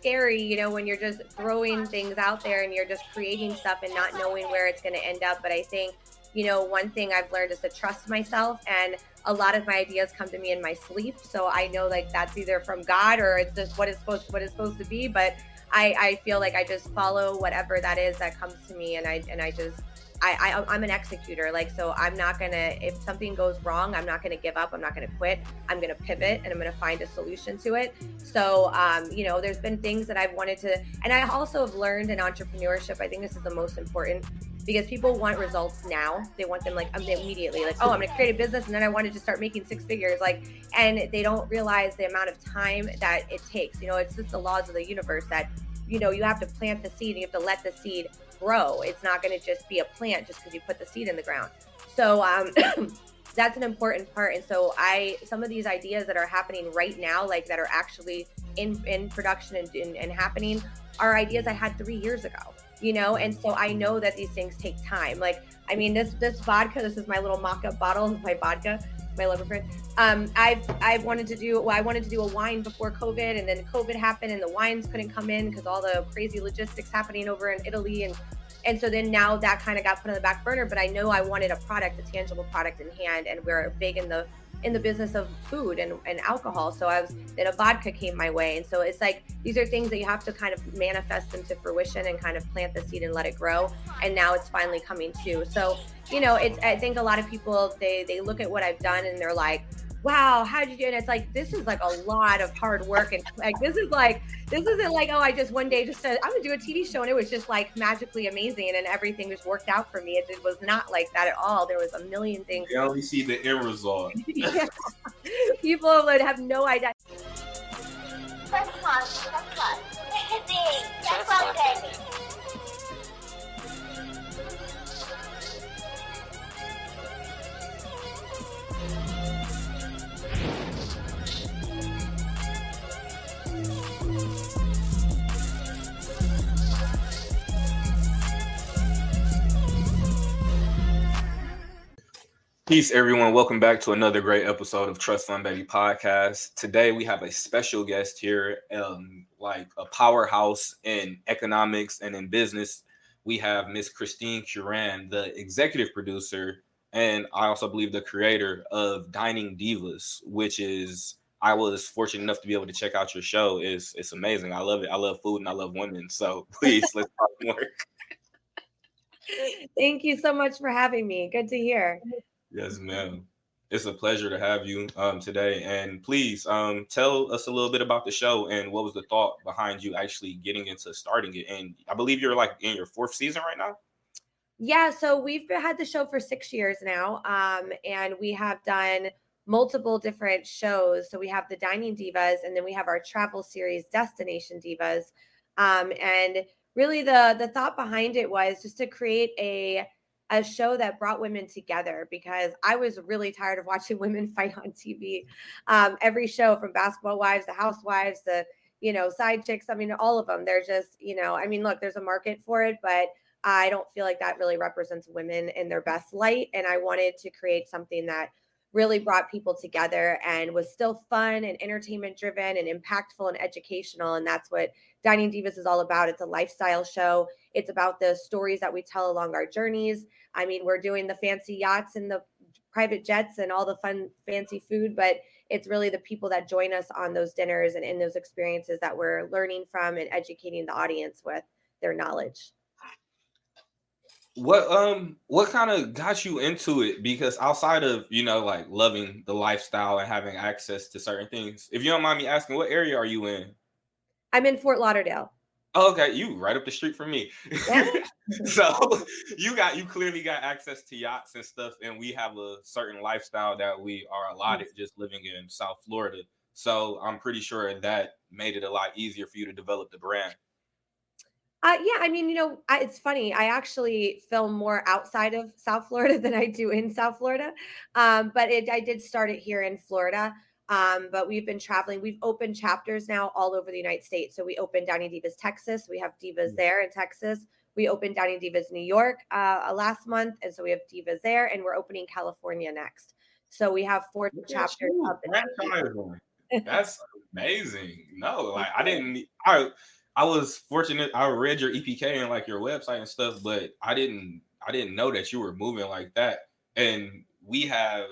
scary, you know, when you're just throwing things out there and you're just creating stuff and not knowing where it's going to end up. But I think, you know, one thing I've learned is to trust myself, and a lot of my ideas come to me in my sleep. So I know like that's either from God or it's just what it's supposed to be. But I feel like I just follow whatever that is that comes to me, and I just I'm an executor. Like, so I'm not gonna, if something goes wrong, I'm not gonna give up. I'm not gonna quit. I'm gonna pivot and I'm gonna find a solution to it. So, you know, there's been things that I've wanted to, and I also have learned in entrepreneurship, I think this is the most important, because people want results now. They want them like immediately, like, oh, I'm gonna create a business and then I wanted to start making six figures. Like, and they don't realize the amount of time that it takes. You know, it's just the laws of the universe that, you know, you have to plant the seed and you have to let the seed grow. It's not going to just be a plant just because you put the seed in the ground. So that's an important part. And so some of these ideas that are happening right now, like that are actually in production and happening, are ideas I had 3 years ago, you know? And so I know that these things take time. Like, I mean, this vodka, this is my little mock-up bottle, this is my vodka, my lover friend. I wanted to do a wine before COVID, and then COVID happened and the wines couldn't come in because all the crazy logistics happening over in Italy, and so then now that kind of got put on the back burner. But I know I wanted a tangible product in hand, and we're big in the business of food and alcohol. So then a vodka came my way. And so it's like, these are things that you have to kind of manifest into fruition and kind of plant the seed and let it grow. And now it's finally coming too. So, you know, I think a lot of people, they look at what I've done and they're like, wow, how did you do it? And it's like, this is like a lot of hard work. And like, this isn't like, oh, I just one day just said, I'm gonna do a TV show. And it was just like magically amazing and everything just worked out for me. It was not like that at all. There was a million things. You only see the end result. Yeah. People would have no idea. Peace, everyone. Welcome back to another great episode of Trust Fund Baby Podcast. Today, we have a special guest here, like a powerhouse in economics and in business. We have Miss Christine Curran, the executive producer, and I also believe the creator of Dining Divas, which is, I was fortunate enough to be able to check out your show. It's amazing. I love it. I love food and I love women. So please, let's talk more. Thank you so much for having me. Good to hear. Yes, ma'am. It's a pleasure to have you today. And please tell us a little bit about the show and what was the thought behind you actually getting into starting it. And I believe you're like in your 4th season right now. Yeah, so we've had the show for 6 years now, and we have done multiple different shows. So we have the Dining Divas, and then we have our travel series, Destination Divas. And really the thought behind it was just to create a show that brought women together, because I was really tired of watching women fight on TV. Every show, from Basketball Wives to Housewives to, you know, side chicks. I mean, all of them. They're just, you know, I mean, look, there's a market for it, but I don't feel like that really represents women in their best light. And I wanted to create something that really brought people together and was still fun and entertainment driven and impactful and educational. And that's what Dining Divas is all about. It's a lifestyle show. It's about the stories that we tell along our journeys. I mean, we're doing the fancy yachts and the private jets and all the fun, fancy food, but it's really the people that join us on those dinners and in those experiences that we're learning from and educating the audience with their knowledge. What kind of got you into it? Because outside of, you know, like loving the lifestyle and having access to certain things, if you don't mind me asking, what area are you in? I'm in Fort Lauderdale. Oh, okay, you right up the street from me. Yeah. So you clearly got access to yachts and stuff, and we have a certain lifestyle that we are allotted just living in South Florida. So I'm pretty sure that made it a lot easier for you to develop the brand. Yeah, I mean, you know, it's funny. I actually film more outside of South Florida than I do in South Florida. But I did start it here in Florida. But we've been traveling. We've opened chapters now all over the United States. So we opened Dining Divas Texas. We have Divas there in Texas. We opened Dining Divas New York last month. And so we have Divas there. And we're opening California next. So we have 4 chapters up. That's Amazing. No, Thank like you. I was fortunate. I read your EPK and like your website and stuff, but I didn't know that you were moving like that. And we have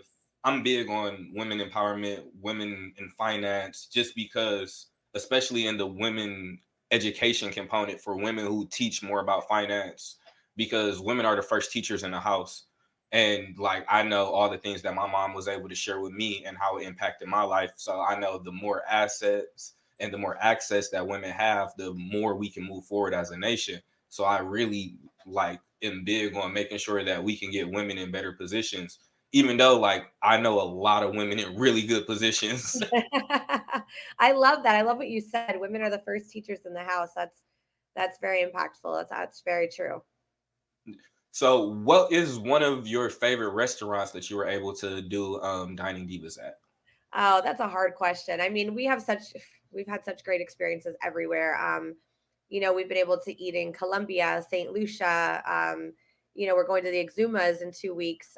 I'm big on women empowerment, women in finance, just because especially in the women education component for women who teach more about finance, because women are the first teachers in the house. And like I know all the things that my mom was able to share with me and how it impacted my life. So I know the more assets and the more access that women have, the more we can move forward as a nation. So I really like am big on making sure that we can get women in better positions, even though like I know a lot of women in really good positions. I love that. I love what you said. Women are the first teachers in the house. That's very impactful. That's very true. So what is one of your favorite restaurants that you were able to do Dining Divas at? Oh, that's a hard question. I mean, we've had such great experiences everywhere. We've been able to eat in Colombia, St. Lucia. We're going to the Exumas in 2 weeks.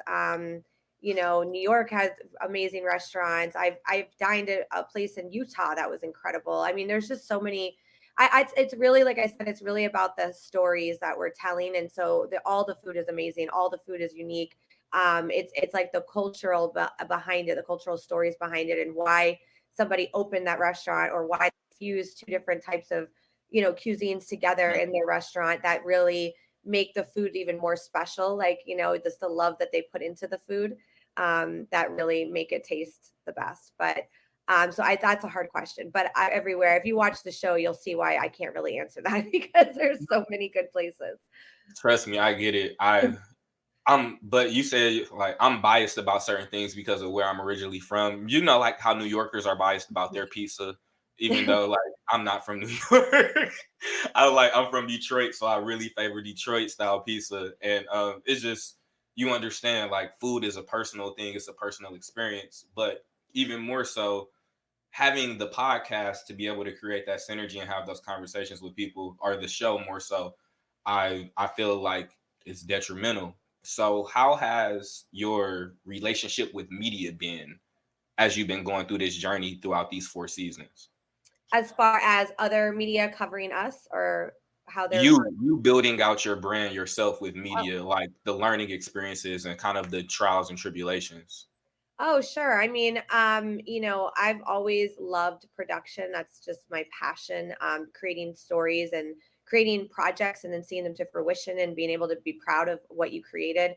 New York has amazing restaurants. I've dined at a place in Utah that was incredible. I mean, there's just so many. It's really like I said, it's really about the stories that we're telling, and so all the food is amazing. All the food is unique. It's like the cultural behind it, the cultural stories behind it, and why somebody opened that restaurant, or why they fused two different types of cuisines together in their restaurant that really make the food even more special. Like just the love that they put into the food, that really make it taste the best. But that's a hard question. But everywhere, if you watch the show, you'll see why I can't really answer that because there's so many good places. Trust me, I get it. But you said like I'm biased about certain things because of where I'm originally from. You know, like how New Yorkers are biased about their pizza, even though like I'm not from New York. I'm from Detroit, so I really favor Detroit style pizza. And it's just you understand like food is a personal thing, it's a personal experience. But even more so, having the podcast to be able to create that synergy and have those conversations with people, or the show more so, I feel like it's detrimental. So how has your relationship with media been as you've been going through this journey throughout these 4 seasons? As far as other media covering us, or how they're You building out your brand yourself with oh, media, like the learning experiences and kind of the trials and tribulations. oh, sure. I mean, I've always loved production. That's just my passion. Creating stories and creating projects and then seeing them to fruition and being able to be proud of what you created.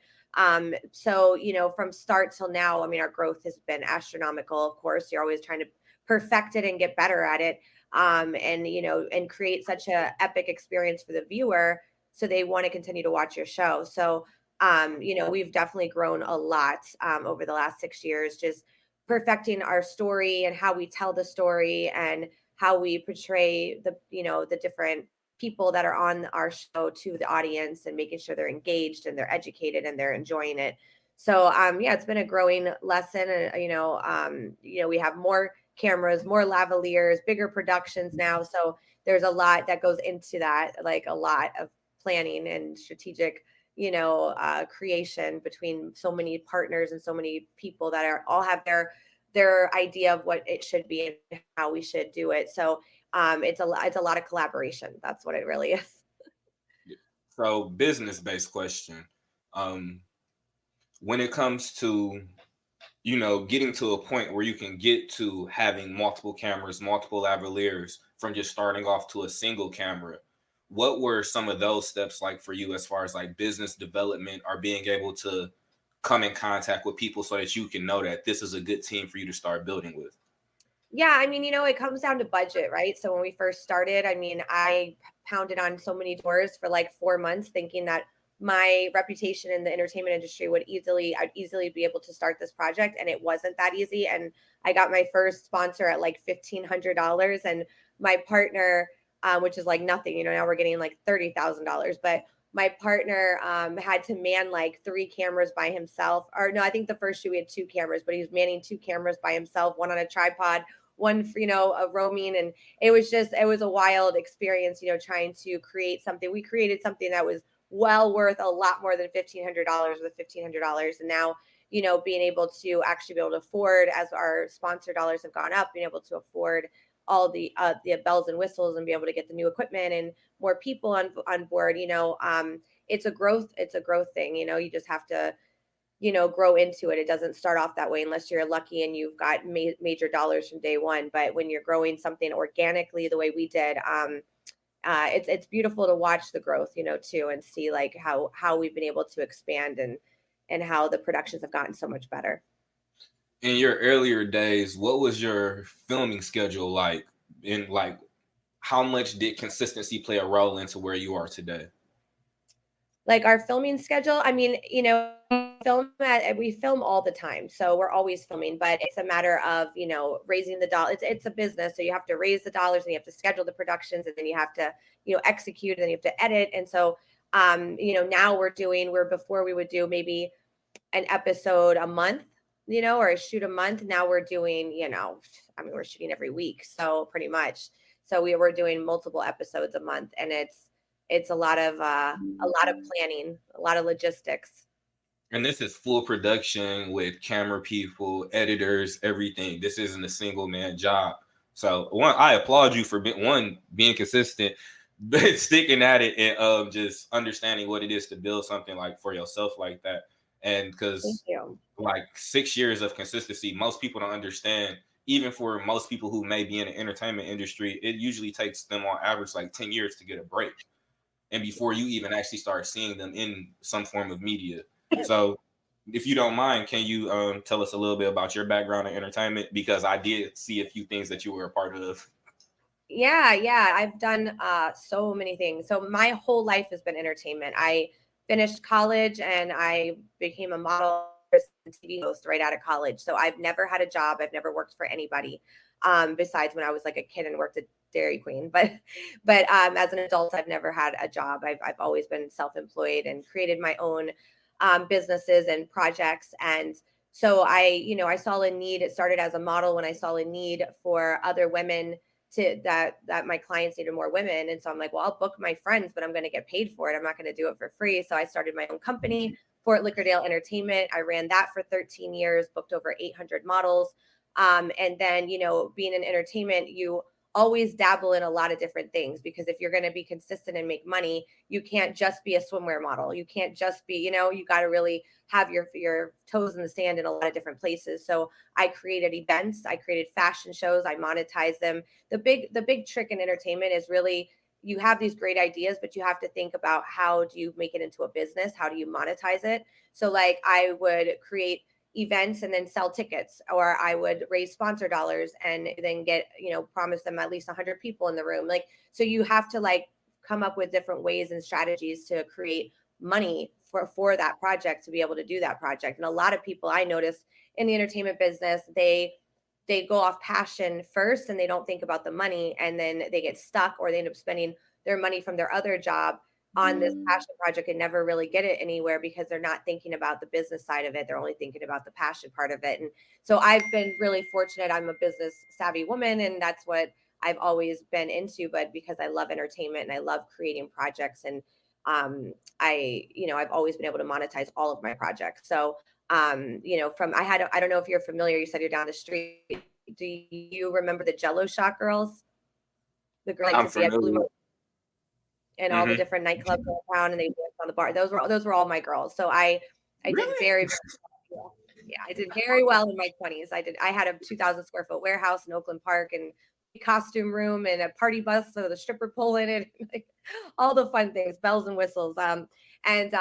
So, from start till now, I mean, our growth has been astronomical. Of course, you're always trying to perfect it and get better at it. And create such a epic experience for the viewer, so they want to continue to watch your show. So, we've definitely grown a lot over the last 6 years, just perfecting our story and how we tell the story and how we portray the different people that are on our show to the audience, and making sure they're engaged and they're educated and they're enjoying it. So yeah, it's been a growing lesson. And we have more cameras, more lavaliers, bigger productions now. So there's a lot that goes into that, like a lot of planning and strategic creation between so many partners and so many people that are all have their idea of what it should be and how we should do it. So it's a lot of collaboration. That's what it really is. So business based question. Um, when it comes to getting to a point where you can get to having multiple cameras, multiple lavaliers from just starting off to a single camera, what were some of those steps like for you as far as like business development or being able to come in contact with people so that you can know that this is a good team for you to start building with? Yeah, I mean, it comes down to budget, right? So when we first started, I mean, I pounded on so many doors for like 4 months, thinking that my reputation in the entertainment industry I'd easily be able to start this project. And it wasn't that easy. And I got my first sponsor at like $1,500. And my partner, which is like nothing, now we're getting like $30,000. But my partner had to man like 3 cameras by himself. Or no, I think the first shoot we had 2 cameras, but he was manning 2 cameras by himself, one on a tripod, one for a roaming. And it was a wild experience, trying to create something. We created something that was well worth a lot more than $1,500 with $1,500. And now being able to actually be able to afford, as our sponsor dollars have gone up, being able to afford all the bells and whistles and be able to get the new equipment and more people on board. It's a growth thing. You just have to grow into it. It doesn't start off that way unless you're lucky and you've got major dollars from day one. But when you're growing something organically the way we did, it's beautiful to watch the growth, too, and see like how we've been able to expand and how the productions have gotten so much better. In your earlier days, what was your filming schedule like? In like, how much did consistency play a role into where you are today? Like our filming schedule, I mean, we film all the time, so we're always filming, but it's a matter of raising the dollar. It's a business, so you have to raise the dollars and you have to schedule the productions, and then you have to execute, and then you have to edit. And so now we're before we would do maybe an episode a month, or a shoot a month. Now we're doing, I mean, we're shooting every week, so pretty much. So we were doing multiple episodes a month, and it's a lot of planning, a lot of logistics. And this is full production with camera people, editors, everything. This isn't a single man job. So one, I applaud you for being consistent, but sticking at it and just understanding what it is to build something like for yourself like that. And Thank because you. like 6 years of consistency, most people don't understand. Even for most people who may be in the entertainment industry, it usually takes them on average like 10 years to get a break and before you even actually start seeing them in some form of media. So, if you don't mind, can you tell us a little bit about your background in entertainment? Because I did see a few things that you were a part of. Yeah, I've done so many things. So my whole life has been entertainment. I finished college and I became a model and TV host right out of college. So I've never had a job. I've never worked for anybody, besides when I was like a kid and worked at Dairy Queen. But as an adult, I've never had a job. I've always been self-employed and created my own businesses and projects. And so I saw a need. It started as a model when I saw a need for other women that my clients needed more women. And so I'm like, well, I'll book my friends, but I'm going to get paid for it. I'm not going to do it for free. So I started my own company, Fort Lickerdale Entertainment. I ran that for 13 years, booked over 800 models. And then, being in entertainment, you always dabble in a lot of different things, because if you're going to be consistent and make money, you can't just be a swimwear model. You can't just be, you got to really have your toes in the sand in a lot of different places. So I created events, I created fashion shows, I monetize them. The big trick in entertainment is really, you have these great ideas, but you have to think about how do you make it into a business? How do you monetize it? So like I would create events and then sell tickets, or I would raise sponsor dollars and then get, promise them at least 100 people in the room. Like, so you have to like come up with different ways and strategies to create money for that project, to be able to do that project. And a lot of people I noticed in the entertainment business, they go off passion first and they don't think about the money, and then they get stuck, or they end up spending their money from their other job on this passion project and never really get it anywhere, because they're not thinking about the business side of it. They're only thinking about the passion part of it. And so I've been really fortunate. I'm a business savvy woman, and that's what I've always been into. But because I love entertainment and I love creating projects, and I've always been able to monetize all of my projects. So I don't know if you're familiar. You said you're down the street. Do you remember the Jello Shot girls? The girl like I'm to see at Blue familiar. and all the Mm-hmm. different nightclubs in town, and they danced on the bar. Those were all my girls. So I did Really? very, very well. Yeah, I did very well in my 20s. I had a 2,000 square foot warehouse in Oakland Park, and costume room, and a party bus with a stripper pole in it, like all the fun things, bells and whistles. And so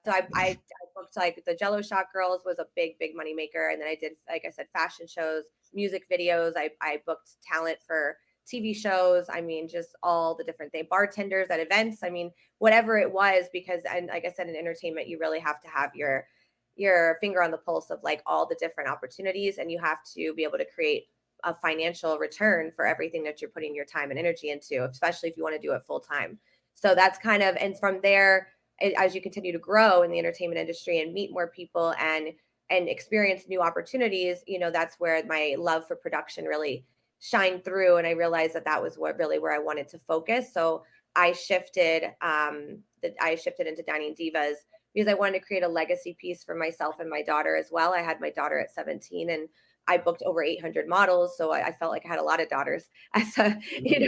I booked like the Jello Shot girls was a big money maker, and then I did, like I said, fashion shows, music videos. I booked talent for TV shows. I mean, just all the different things, bartenders at events. I mean, whatever it was, because, and like I said, in entertainment, you really have to have your finger on the pulse of like all the different opportunities, and you have to be able to create a financial return for everything that you're putting your time and energy into, especially if you want to do it full time. So that's kind of, and from there, as you continue to grow in the entertainment industry and meet more people and experience new opportunities, that's where my love for production really shined through. And I realized that was where I wanted to focus. So I shifted, I shifted into Dining Divas, because I wanted to create a legacy piece for myself and my daughter as well. I had my daughter at 17, and I booked over 800 models, so I felt like I had a lot of daughters as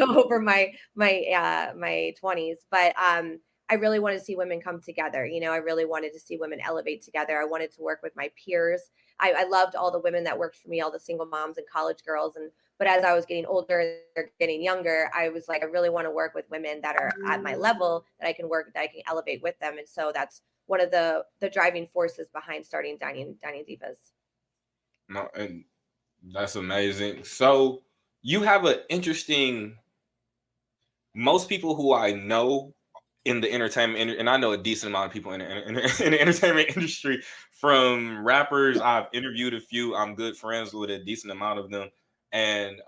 over my 20s. But I really wanted to see women come together. I really wanted to see women elevate together. I wanted to work with my peers. I loved all the women that worked for me, all the single moms and college girls. But as I was getting older and they're getting younger, I was like, I really want to work with women that are at my level, that I can elevate with them. And so that's one of the driving forces behind starting Dining Divas. No, and that's amazing. So you have an interesting. Most people who I know in the entertainment, and I know a decent amount of people in the entertainment industry, from rappers. I've interviewed a few. I'm good friends with a decent amount of them, and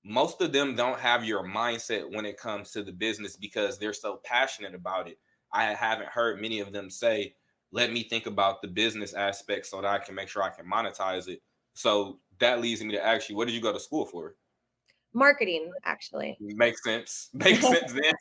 most of them don't have your mindset when it comes to the business because they're so passionate about it. I haven't heard many of them say, let me think about the business aspect so that I can make sure I can monetize it. So that leads me to ask you, what did you go to school for? Marketing, actually. Makes sense. Makes sense then.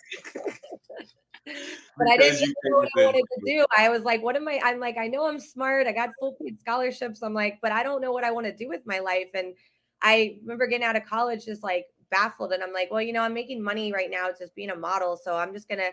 But I didn't Because you know what came I within. wanted to do. I was like, what am I? I'm like, I know I'm smart. I got full paid scholarships. I'm like, but I don't know what I want to do with my life. And I remember getting out of college just like baffled. And I'm like, well, I'm making money right now just being a model. So I'm just gonna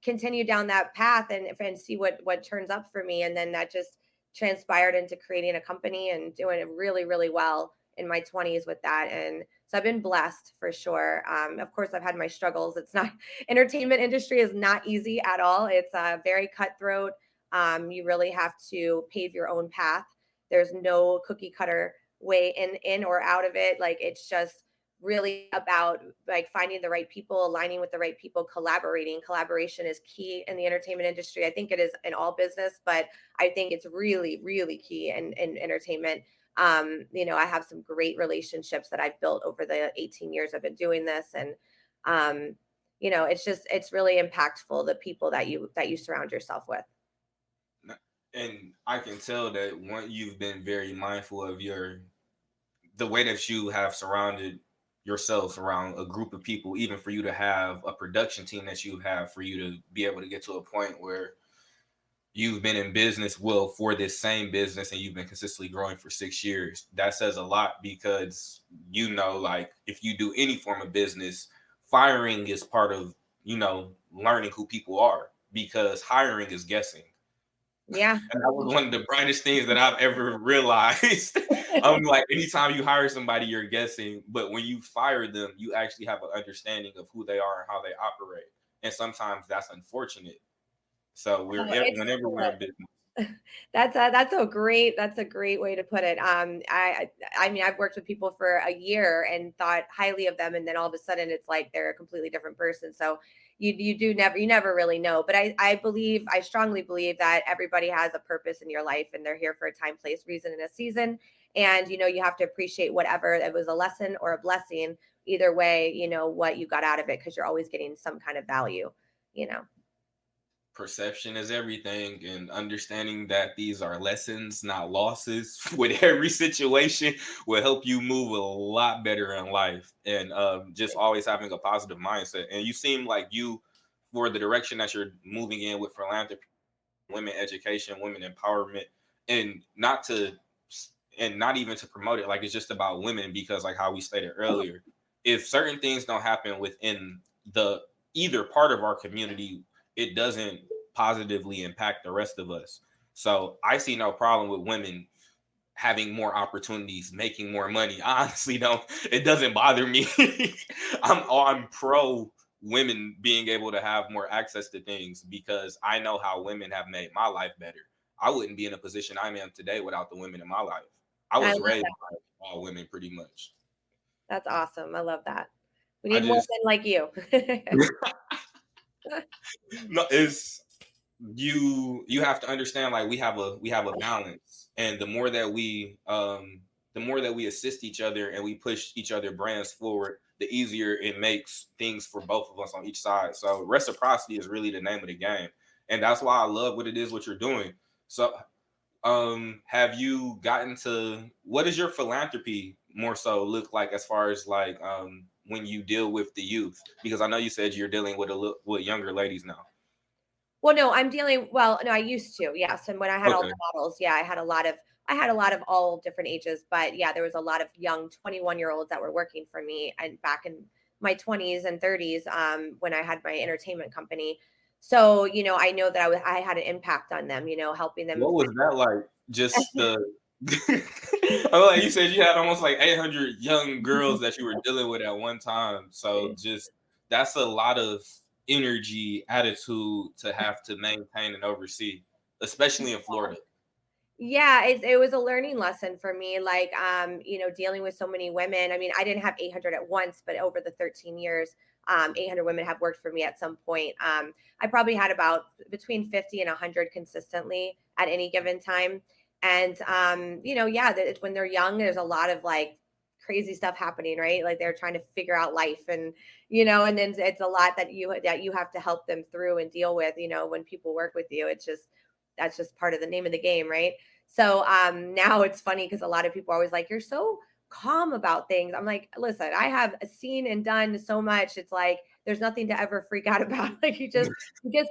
continue down that path and see what turns up for me. And then that just transpired into creating a company and doing it really, really well in my 20s with that. And so I've been blessed for sure. Of course, I've had my struggles. It's not entertainment industry is not easy at all. It's very cutthroat. You really have to pave your own path. There's no cookie cutter way in or out of it. Like it's just really about like finding the right people, aligning with the right people, collaborating. Collaboration is key in the entertainment industry. I think it is in all business, but I think it's really, really key in entertainment. I have some great relationships that I've built over the 18 years I've been doing this. And it's really impactful, the people that you surround yourself with. And I can tell that you've been very mindful of the way that you have surrounded yourself around a group of people, even for you to have a production team that you have, for you to be able to get to a point where you've been in business for this same business and you've been consistently growing for 6 years. That says a lot because like if you do any form of business, firing is part of learning who people are, because hiring is guessing. Yeah. And that was one of the brightest things that I've ever realized. Like anytime you hire somebody, you're guessing, but when you fire them, you actually have an understanding of who they are and how they operate. And sometimes that's unfortunate. So whenever we're in business. That's a great way to put it. I mean, I've worked with people for a year and thought highly of them, and then all of a sudden it's like they're a completely different person. So you never really know. But I strongly believe that everybody has a purpose in your life, and they're here for a time, place, reason, and a season. And you have to appreciate whatever it was, a lesson or a blessing. Either way, what you got out of it, because you're always getting some kind of value. Perception is everything, and understanding that these are lessons, not losses, with every situation will help you move a lot better in life. And just always having a positive mindset. And you seem like for the direction that you're moving in with philanthropy, women education, women empowerment, and not even to promote it like it's just about women, because like how we stated earlier, if certain things don't happen within the either part of our community, it doesn't positively impact the rest of us. So I see no problem with women having more opportunities, making more money. I honestly don't. It doesn't bother me. I'm pro women being able to have more access to things, because I know how women have made my life better. I wouldn't be in a position I'm in today without the women in my life. I I was love raised that. by all women pretty much. That's awesome. I love that. We I need more just men like you. no, it's you have to understand, like we have a balance, and the more that we assist each other and we push each other brands forward, the easier it makes things for both of us on each side. So reciprocity is really the name of the game, and that's why I love what you're doing. So have you gotten to, what does your philanthropy more so look like, as far as like when you deal with the youth, because I know you said you're dealing with younger ladies now. Well, no, I'm dealing. Well, no, I used to. Yes, and when I had all Okay. the models, yeah, I had a lot of I had a lot of all different ages, but yeah, there was a lot of young 21-year-olds that were working for me, and back in my 20s and 30s, when I had my entertainment company. So, I know that I had an impact on them, helping them. What was that like? Just the oh, like you said, you had almost like 800 young girls that you were dealing with at one time. So just that's a lot of energy, attitude to have to maintain and oversee, especially in Florida. Yeah, it was a learning lesson for me, like, dealing with so many women. I mean, I didn't have 800 at once, but over the 13 years, 800 women have worked for me at some point. I probably had about between 50 and 100 consistently at any given time. And, yeah, it's when they're young, there's a lot of like crazy stuff happening, right? Like they're trying to figure out life, and, and then it's a lot that you have to help them through and deal with, when people work with you. That's just part of the name of the game, right? So now it's funny because a lot of people are always like, "You're so calm about things." I'm like, "Listen, I have seen and done so much. It's like there's nothing to ever freak out about. Like you just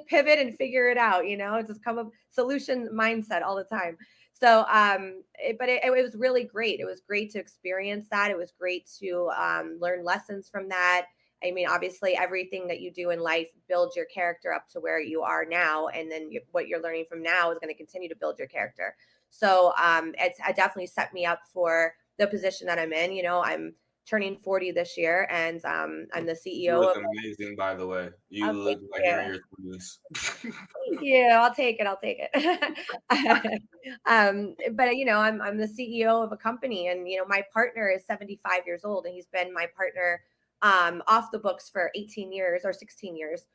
pivot and figure it out. Just come up solution mindset all the time." So, but it was really great. It was great to experience that. It was great to learn lessons from that. I mean, obviously, everything that you do in life builds your character up to where you are now, and then what you're learning from now is going to continue to build your character. So it definitely set me up for the position that I'm in. I'm turning 40 this year, and I'm the You CEO look of. amazing, by the way. You Oh, look thank like you. you're in your 20s. Thank you. I'll take it. I'll take it. But I'm the CEO of a company, and my partner is 75 years old, and he's been my partner off the books for 18 years or 16 years,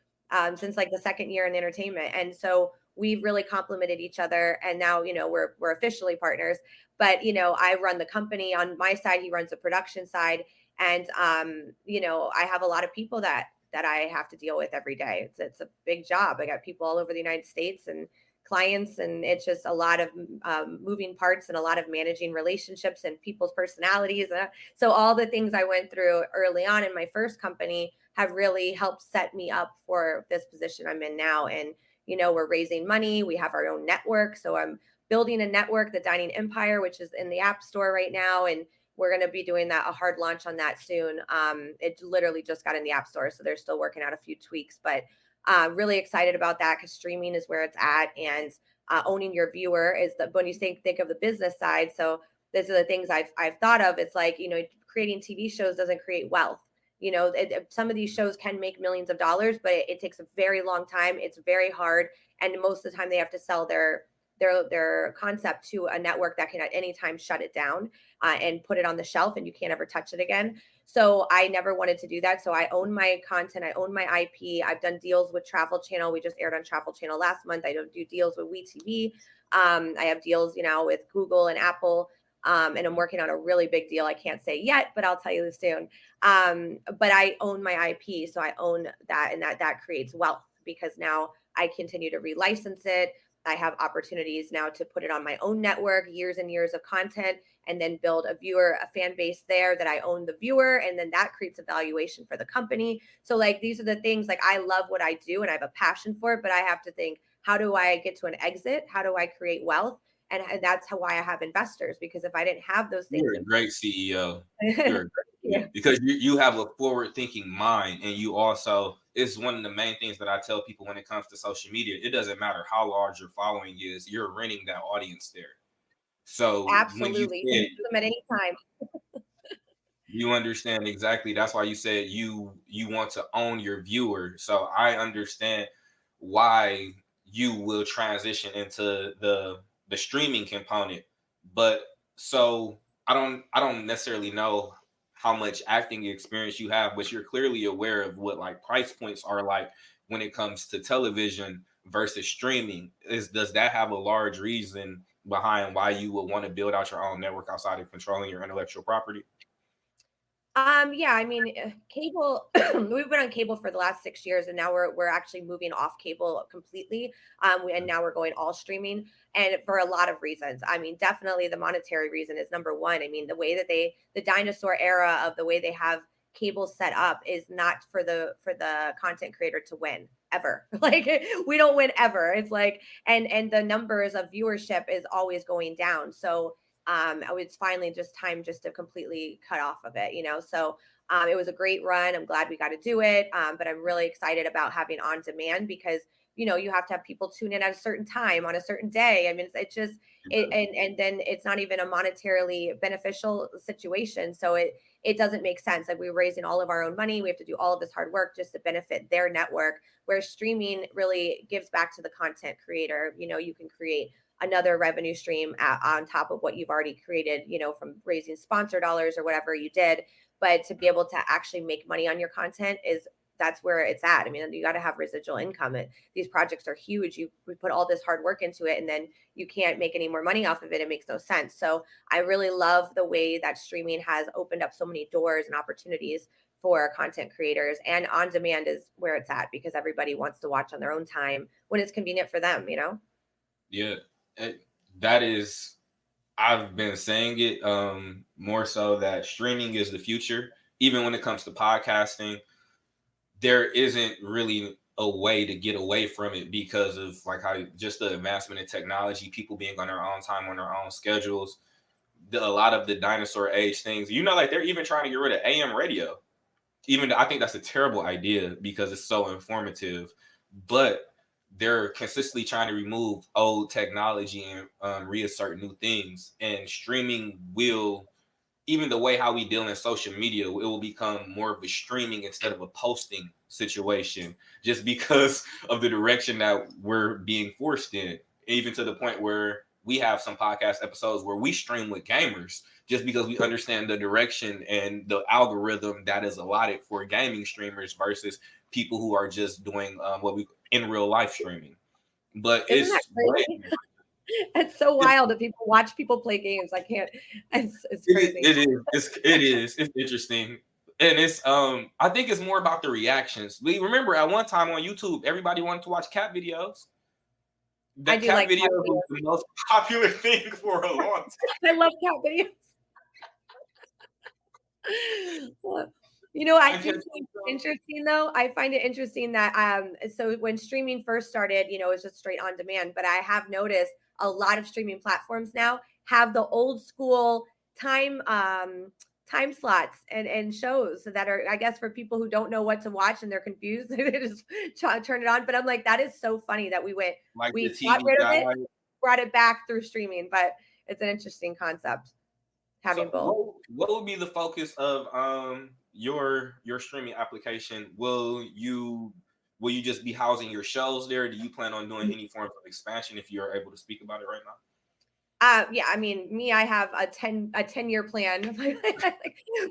since like the second year in entertainment. And so we've really complemented each other, and now we're officially partners. But I run the company on my side, he runs the production side, and I have a lot of people that I have to deal with every day. It's a big job. I got people all over the United States and clients, and it's just a lot of moving parts and a lot of managing relationships and people's personalities. So all the things I went through early on in my first company have really helped set me up for this position I'm in now. And we're raising money. We have our own network, so I'm building a network, the Dining Empire, which is in the App Store right now, and we're going to be doing a hard launch on that soon. It literally just got in the App Store, so they're still working out a few tweaks, but really excited about that because streaming is where it's at, and owning your viewer is when you think of the business side. So these are the things I've thought of. It's like creating TV shows doesn't create wealth. Some of these shows can make millions of dollars, but it takes a very long time. It's very hard, and most of the time they have to sell their concept to a network that can at any time shut it down and put it on the shelf, and you can't ever touch it again. So I never wanted to do that. So I own my content. I own my IP. I've done deals with Travel Channel. We just aired on Travel Channel last month. I do deals with WeTV. I have deals, with Google and Apple. And I'm working on a really big deal. I can't say yet, but I'll tell you soon. But I own my IP. So I own that, and that creates wealth because now I continue to relicense it. I have opportunities now to put it on my own network, years and years of content, and then build a fan base there that I own the viewer. And then that creates a valuation for the company. So like, these are the things, like, I love what I do and I have a passion for it, but I have to think, how do I get to an exit? How do I create wealth? And that's why I have investors, because if I didn't have those things You're a in great CEO. place. You're a great because you have a forward thinking mind, and you also, it's one of the main things that I tell people when it comes to social media. It doesn't matter how large your following is, you're renting that audience there. So when you Absolutely. said Use them at any time. you understand exactly, that's why you said you want to own your viewer. So I understand why you will transition into the streaming component. But so I don't necessarily know how much acting experience you have, but you're clearly aware of what like price points are like when it comes to television versus streaming. Does that have a large reason behind why you would want to build out your own network outside of controlling your intellectual property? Yeah, I mean, cable, we've been on cable for the last 6 years, and now we're actually moving off cable completely. And now we're going all streaming, and for a lot of reasons. I mean, definitely the monetary reason is number one. I mean, the way that the dinosaur era of the way they have cable set up is not for the content creator to win ever. Like we don't win ever. It's like, and the numbers of viewership is always going down. So it's finally just time just to completely cut off of it, you know. So it was a great run. I'm glad we got to do it. But I'm really excited about having on demand because, you know, you have to have people tune in at a certain time on a certain day. I mean, it's just it, and then it's not even a monetarily beneficial situation. So it doesn't make sense. Like we're raising all of our own money. We have to do all of this hard work just to benefit their network, where streaming really gives back to the content creator. You know, you can create another revenue stream on top of what you've already created, you know, from raising sponsor dollars or whatever you did. But to be able to actually make money on your content is that's where it's at. I mean, you got to have residual income. These projects are huge. We put all this hard work into it, and then you can't make any more money off of it. It makes no sense. So I really love the way that streaming has opened up so many doors and opportunities for content creators, and on demand is where it's at because everybody wants to watch on their own time when it's convenient for them, you know? Yeah, that is. I've been saying it more so that streaming is the future. Even when it comes to podcasting, there isn't really a way to get away from it because of like how just the advancement in technology, people being on their own time, on their own schedules, a lot of the dinosaur age things. You know, like they're even trying to get rid of AM radio. Even I think that's a terrible idea because it's so informative, but they're consistently trying to remove old technology and reassert new things. And streaming will, even the way how we deal in social media, it will become more of a streaming instead of a posting situation, just because of the direction that we're being forced in. Even to the point where we have some podcast episodes where we stream with gamers just because we understand the direction and the algorithm that is allotted for gaming streamers versus people who are just doing what we in real life streaming. But Isn't that it's great. crazy? It's so wild that people watch people play games. I can't. It's crazy. It's interesting. And it's I think it's more about the reactions. We remember at one time on YouTube, everybody wanted to watch cat videos. I That do cat like video cat was videos. the most popular thing for a long I love cat videos. You know, I time. do find it interesting though. I find it interesting that so when streaming first started, you know, it's just straight on demand. But I have noticed a lot of streaming platforms now have the old school time time slots and shows that are, I guess, for people who don't know what to watch and they're confused. They just turn it on. But I'm like, that is so funny that Like the we got TV rid of it, guide. brought it back through streaming. But it's an interesting concept So having both. what would be the focus of your streaming application? Will you just be housing your shows there? Do you plan on doing any form of expansion if you're able to speak about it right now? Yeah, I mean, me, I have a 10-year plan,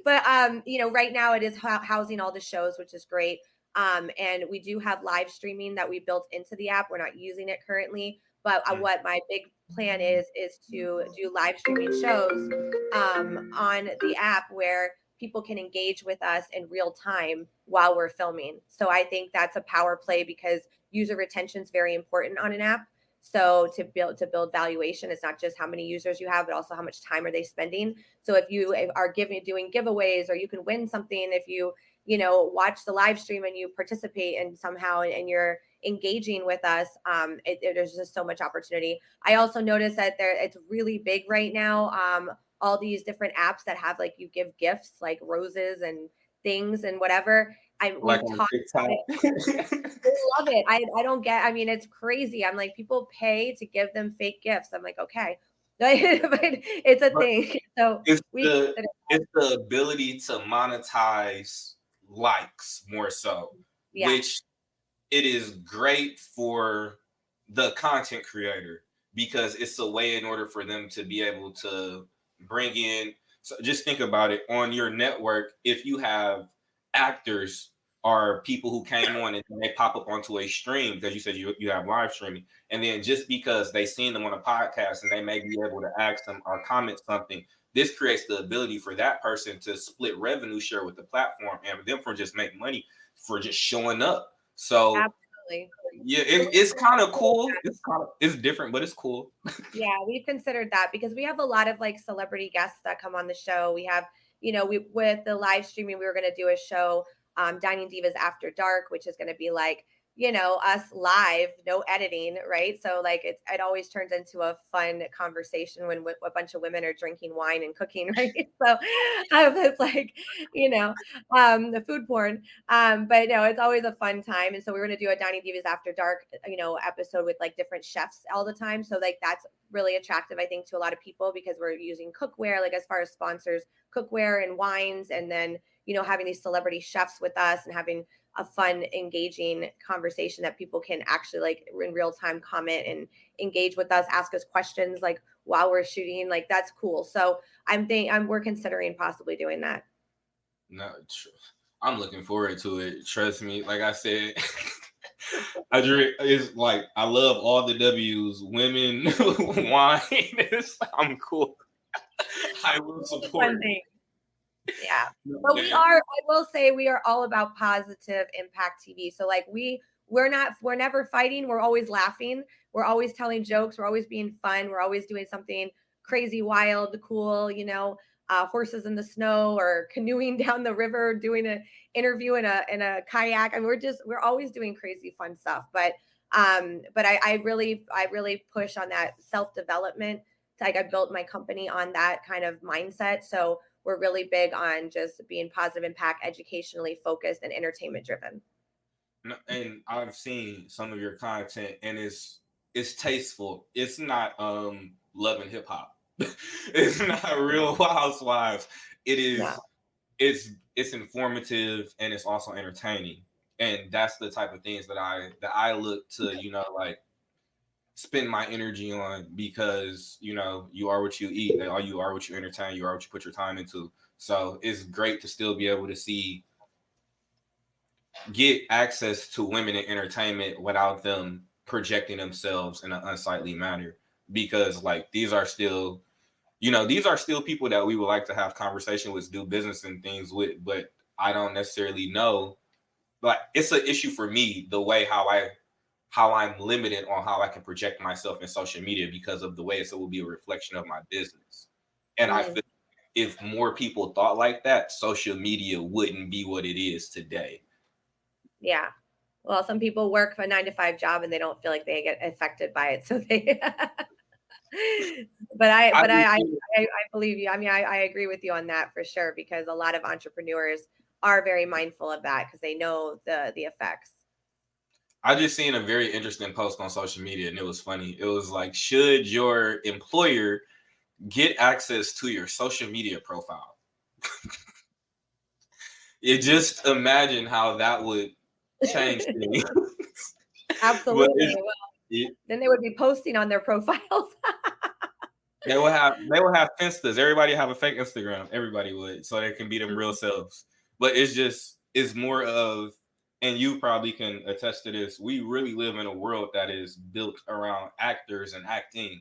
but you know, right now it is housing all the shows, which is great. And we do have live streaming that we built into the app. We're not using it currently, but Mm. what my big plan is to do live streaming shows on the app where people can engage with us in real time while we're filming. So I think that's a power play because user retention is very important on an app. So to build valuation, it's not just how many users you have, but also how much time are they spending. So if you are doing giveaways, or you can win something if you know watch the live stream and you participate and somehow and you're engaging with us, there's just so much opportunity. I also noticed that it's really big right now. All these different apps that have like you give gifts like roses and things and whatever. Like We've on talked about TikTok. it. I love it. I don't get. I mean, it's crazy. I'm like, people pay to give them fake gifts. I'm like, okay, but it's a But thing. So it's we the consider, it's the ability to monetize likes more so, yeah, which it is great for the content creator because it's a way in order for them to be able to bring in. So just think about it on your network. If you have actors or people who came on and they pop up onto a stream because you said you have live streaming, and then just because they seen them on a podcast and they may be able to ask them or comment something, this creates the ability for that person to split revenue share with the platform and them for just make money for just showing up. So absolutely. yeah, So it's kind of cool. It's different, but it's cool. yeah, we've considered that because we have a lot of like celebrity guests that come on the show. We have, we with the live streaming, we were going to do a show, Dining Divas After Dark, which is going to be like, us live, no editing, right? So like it always turns into a fun conversation when a bunch of women are drinking wine and cooking, right? So it's like, the food porn. But no, it's always a fun time. And so we're going to do a Dining Divas After Dark, episode with like different chefs all the time. So like that's really attractive, I think, to a lot of people because we're using cookware, like as far as sponsors, cookware and wines, and then, having these celebrity chefs with us and having a fun, engaging conversation that people can actually like in real time comment and engage with us, ask us questions like while we're shooting. Like that's cool. So we're considering possibly doing that. No, I'm looking forward to it. Trust me. Like I said, it's like I love all the W's. Women, wine. I'm cool. I will support. Yeah. But I will say we are all about positive impact TV. So like we're never fighting. We're always laughing. We're always telling jokes. We're always being fun. We're always doing something crazy, wild, cool, horses in the snow or canoeing down the river, doing an interview in a kayak. And we're always doing crazy fun stuff. But I really push on that self-development. Like I built my company on that kind of mindset. So we're really big on just being positive impact, educationally focused, and entertainment driven. And I've seen some of your content, and it's tasteful. It's not Love and Hip Hop. It's not Real Housewives. It is. No. It's informative and it's also entertaining, and that's the type of things that I look to like spend my energy on because you are what you eat. You are what you entertain. You are what you put your time into. So it's great to still be able to get access to women in entertainment without them projecting themselves in an unsightly manner. Because like these are still people that we would like to have conversation with, do business and things with, but I don't necessarily know. Like it's an issue for me the way how I'm limited on how I can project myself in social media because of the way it will be a reflection of my business. And I feel if more people thought like that, social media wouldn't be what it is today. Yeah. Well, some people work a 9-to-5 job and they don't feel like they get affected by it. So they, but I believe you. I mean, I agree with you on that for sure, because a lot of entrepreneurs are very mindful of that because they know the effects. I just seen a very interesting post on social media and it was funny. It was like, should your employer get access to your social media profile? You just imagine how that would change things. Absolutely. Then they would be posting on their profiles. They will have Instas. Everybody have a fake Instagram. Everybody would, so they can be them real selves. But it's more of, and you probably can attest to this. We really live in a world that is built around actors and acting.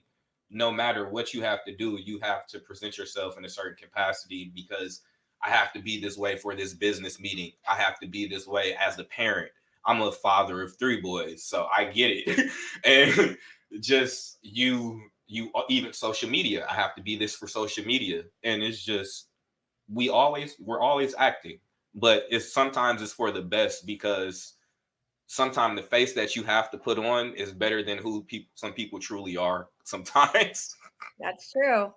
No matter what you have to do, you have to present yourself in a certain capacity because I have to be this way for this business meeting. I have to be this way as a parent. I'm a father of 3 boys, so I get it. And just you even social media, I have to be this for social media, and it's just we're always acting, but sometimes it's for the best because sometimes the face that you have to put on is better than who some people truly are sometimes. That's true.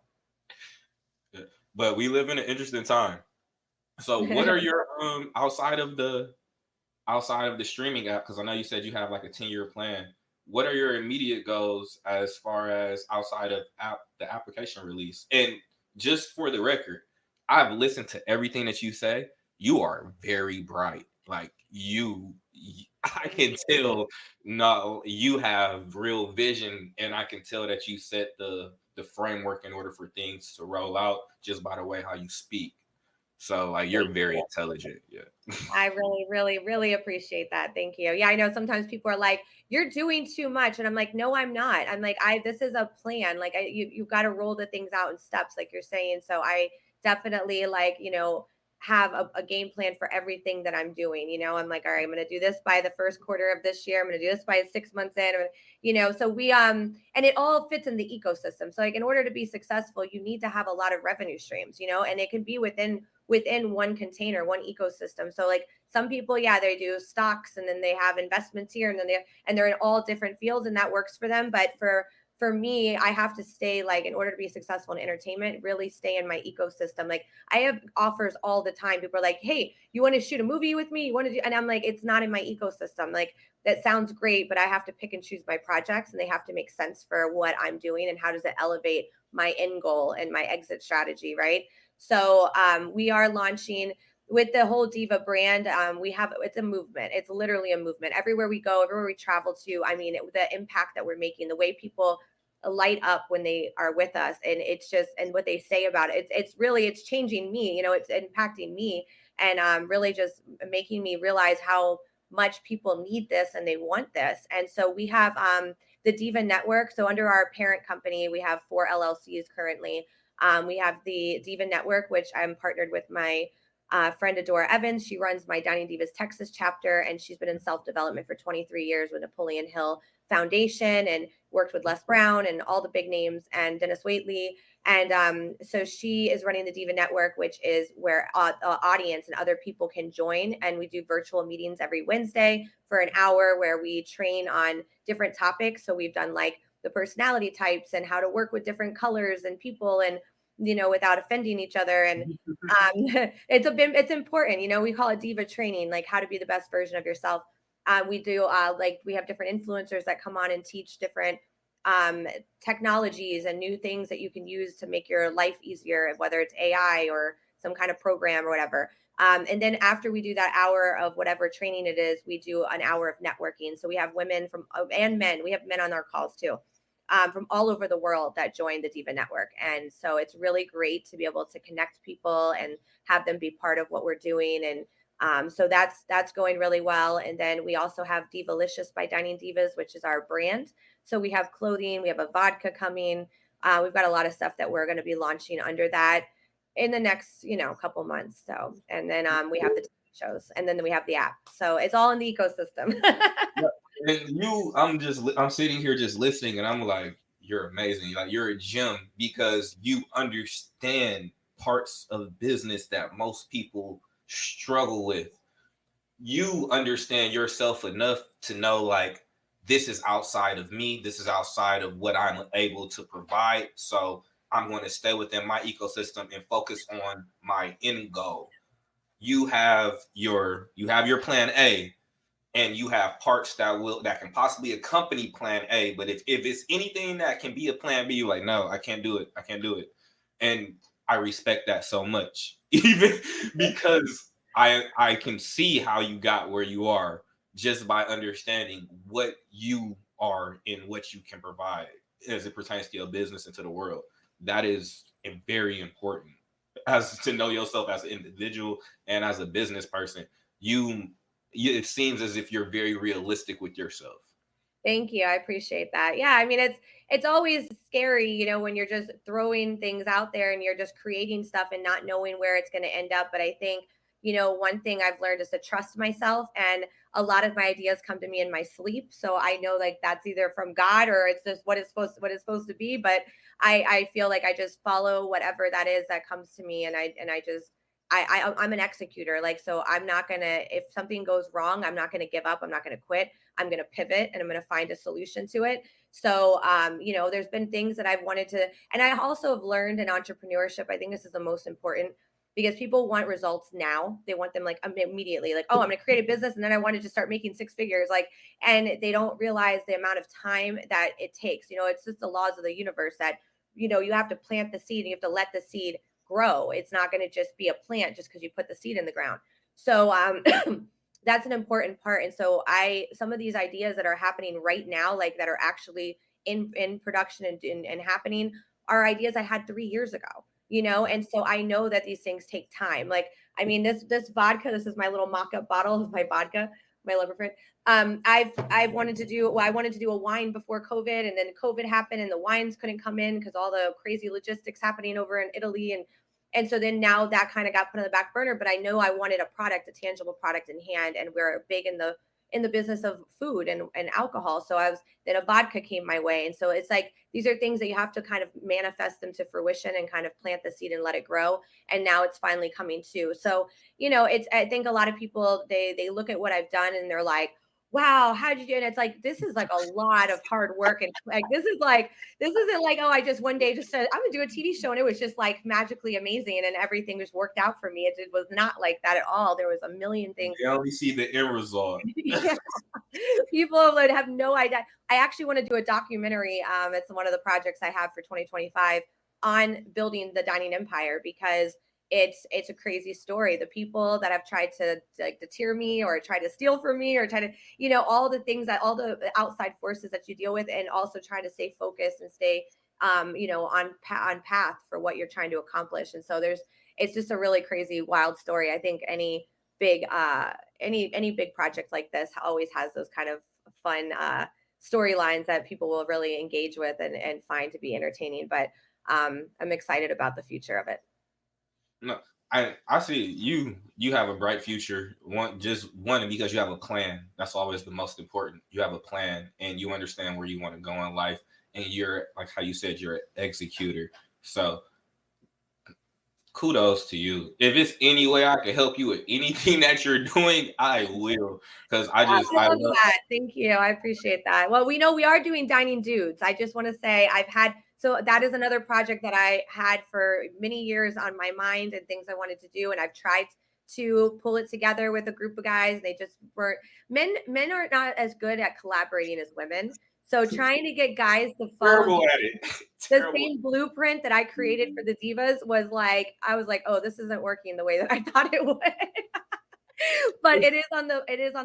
But we live in an interesting time. So what are your outside of the streaming app, because I know you said you have like a 10-year plan, what are your immediate goals as far as outside of the application release? And just for the record, I've listened to everything that you say. You are very bright. Like I can tell. No, you have real vision, and I can tell that you set the framework in order for things to roll out just by the way how you speak. So like you're very intelligent. Yeah. I really, really, really appreciate that. Thank you. Yeah, I know sometimes people are like, "You're doing too much," and I'm like, "No, I'm not." I'm like, this is a plan. Like, you've got to roll the things out in steps, like you're saying. So I definitely like, have a game plan for everything that I'm doing. I'm like, all right, I'm going to do this by the first quarter of this year. I'm going to do this by 6 months in. So we and it all fits in the ecosystem. So like, in order to be successful, you need to have a lot of revenue streams. And it can be within within one container, one ecosystem. So like some people, yeah, they do stocks and then they have investments here and then they're in all different fields and that works for them. But for me, I have to stay, like, in order to be successful in entertainment, really stay in my ecosystem. Like I have offers all the time. People are like, hey, you want to shoot a movie with me? You want to do, and I'm like, it's not in my ecosystem. Like that sounds great, but I have to pick and choose my projects and they have to make sense for what I'm doing and how does it elevate my end goal and my exit strategy, right? So we are launching with the whole Diva brand. We have, it's a movement. It's literally a movement. Everywhere we go, everywhere we travel to, I mean, the impact that we're making, the way people light up when they are with us, and it's just, and what they say about it, it's really, it's changing me. You know, it's impacting me, and really just making me realize how much people need this and they want this. And so we have the Diva Network. So under our parent company, we have 4 LLCs currently. We have the Diva Network, which I'm partnered with my friend Adora Evans. She runs my Dining Divas Texas chapter, and she's been in self development for 23 years with Napoleon Hill Foundation and worked with Les Brown and all the big names and Dennis Waitley. And so she is running the Diva Network, which is where the audience and other people can join. And we do virtual meetings every Wednesday for an hour where we train on different topics. So we've done like the personality types and how to work with different colors and people, and you know, without offending each other. And it's important, you know, we call it diva training, like how to be the best version of yourself. We do like we have different influencers that come on and teach different um, technologies and new things that you can use to make your life easier, whether it's AI or some kind of program or whatever. And then after we do that hour of whatever training it is, we do an hour of networking. So we have women from and men. We have men on our calls too, from all over the world that join the Diva Network. And so it's really great to be able to connect people and have them be part of what we're doing. And so that's going really well. And then we also have Divalicious by Dining Divas, which is our brand. So we have clothing, we have a vodka coming. We've got a lot of stuff that we're going to be launching under that in the next, you know, couple months. So, and then we have the TV shows, and then we have the app. So it's all in the ecosystem. And you, I'm sitting here just listening, and I'm like, you're amazing. Like you're a gem because you understand parts of business that most people struggle with. You understand yourself enough to know like this is outside of me. This is outside of what I'm able to provide. So I'm going to stay within my ecosystem and focus on my end goal. You have your plan A, and you have parts that can possibly accompany plan A. But if it's anything that can be a plan B, you're like, no, I can't do it. I can't do it. And I respect that so much. Even because I can see how you got where you are just by understanding what you are and what you can provide as it pertains to your business and to the world. That is very important as to know yourself as an individual and as a business person. You it seems as if you're very realistic with yourself. Thank you. I appreciate that. Yeah, I mean it's always scary, you know, when you're just throwing things out there and you're just creating stuff and not knowing where it's going to end up, but I think, you know, one thing I've learned is to trust myself, and a lot of my ideas come to me in my sleep, so I know like that's either from God or it's just what it's supposed to be, but I feel like I just follow whatever that is that comes to me, and I just I'm an executor. Like, so I'm not gonna, if something goes wrong, I'm not gonna give up. I'm not gonna quit. I'm going to pivot and I'm going to find a solution to it. So, you know, there's been things that I've wanted to, and I also have learned in entrepreneurship, I think this is the most important, because people want results now. They want them like immediately, like, oh, I'm going to create a business and then I wanted to start making 6 figures. Like, and they don't realize the amount of time that it takes. You know, it's just the laws of the universe that, you know, you have to plant the seed and you have to let the seed grow. It's not going to just be a plant just because you put the seed in the ground. So, that's an important part. And so some of these ideas that are happening right now, like that are actually in production and happening, are ideas I had 3 years ago, you know? And so I know that these things take time. Like, I mean, this vodka, this is my little mock-up bottle of my vodka, my liver print. I wanted to do a wine before COVID, and then COVID happened and the wines couldn't come in because all the crazy logistics happening over in Italy. And so then now that kind of got put on the back burner, but I know I wanted a product, a tangible product in hand. And we're big in the business of food and alcohol. So then a vodka came my way. And so it's like, these are things that you have to kind of manifest them to fruition and kind of plant the seed and let it grow. And now it's finally coming too. So, I think a lot of people, they look at what I've done and they're like, wow, how'd you do? And it's like, this is like a lot of hard work. And like, this isn't like, oh, I just one day just said, I'm gonna do a TV show. And it was just like magically amazing. And everything just worked out for me. It was not like that at all. There was a million things. You only see the end result. Yeah. People would have no idea. I actually want to do a documentary. It's one of the projects I have for 2025 on building the dining empire, because it's a crazy story. The people that have tried to like deter me or try to steal from me or try to, all the things that all the outside forces that you deal with, and also try to stay focused and stay, on path for what you're trying to accomplish. And so it's just a really crazy, wild story. I think any big big project like this always has those kind of fun storylines that people will really engage with and find to be entertaining. But I'm excited about the future of it. No, I see you have a bright future. One because you have a plan. That's always the most important. You have a plan and you understand where you want to go in life, and you're, like how you said, you're an executor. So kudos to you. If it's any way I can help you with anything that you're doing, I will. Because I love love that. Thank you. I appreciate that. Well, we know we are doing Dining Dudes. I just want to say so that is another project that I had for many years on my mind and things I wanted to do. And I've tried to pull it together with a group of guys. They just weren't. Men are not as good at collaborating as women. So trying to get guys to follow terrible at it. the same blueprint that I created for the Divas was like, I was like, oh, this isn't working the way that I thought it would. But it is on